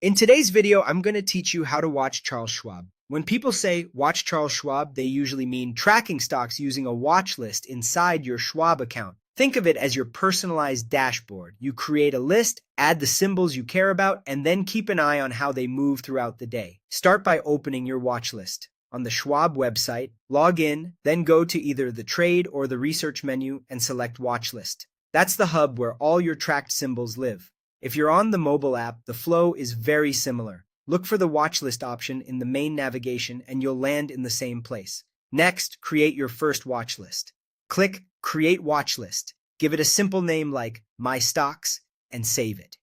In today's video, I'm going to teach you how to watch Charles Schwab. When people say watch Charles Schwab, they usually mean tracking stocks using a watch list inside your Schwab account. Think of it as your personalized dashboard. You create a list, add the symbols you care about, and then keep an eye on how they move throughout the day. Start by opening your watch list. On the Schwab website, log in, then go to either the trade or the research menu and select watch list. That's the hub where all your tracked symbols live. If you're on the mobile app, the flow is very similar. Look for the watch list option in the main navigation and you'll land in the same place. Next, create your first watch list. Click Create Watch List. Give it a simple name like My Stocks and save it.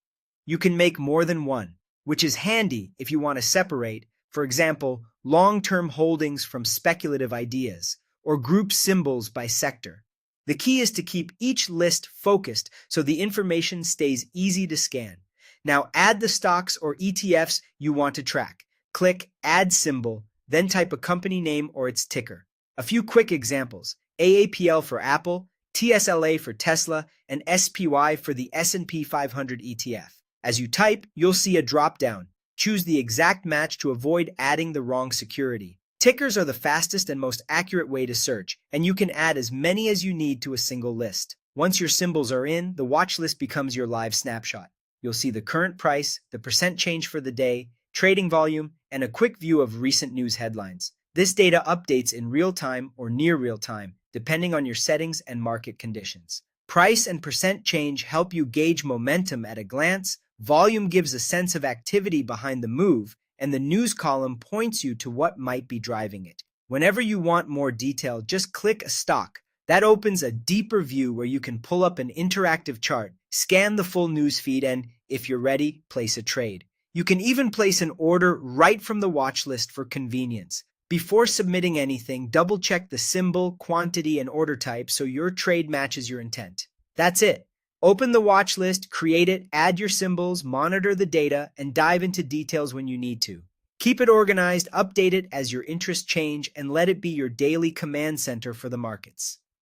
You can make more than one, which is handy if you want to separate, for example, long-term holdings from speculative ideas or group symbols by sector. The key is to keep each list focused so the information stays easy to scan. Now add the stocks or ETFs you want to track. Click Add Symbol, then type a company name or its ticker. A few quick examples: AAPL for Apple, TSLA for Tesla, and SPY for the S&P 500 ETF. As you type, you'll see a drop-down. Choose the exact match to avoid adding the wrong security. Tickers are the fastest and most accurate way to search, and you can add as many as you need to a single list. Once your symbols are in, the watch list becomes your live snapshot. You'll see the current price, the percent change for the day, trading volume, and a quick view of recent news headlines. This data updates in real time or near real time, depending on your settings and market conditions. Price and percent change help you gauge momentum at a glance. Volume gives a sense of activity behind the move, and the news column points you to what might be driving it. Whenever you want more detail, just click a stock. That opens a deeper view where you can pull up an interactive chart, scan the full news feed, and, if you're ready, place a trade. You can even place an order right from the watch list for convenience. Before submitting anything, double-check the symbol, quantity, and order type so your trade matches your intent. That's it. Open the watch list, create it, add your symbols, monitor the data, and dive into details when you need to. Keep it organized, update it as your interests change, and let it be your daily command center for the markets.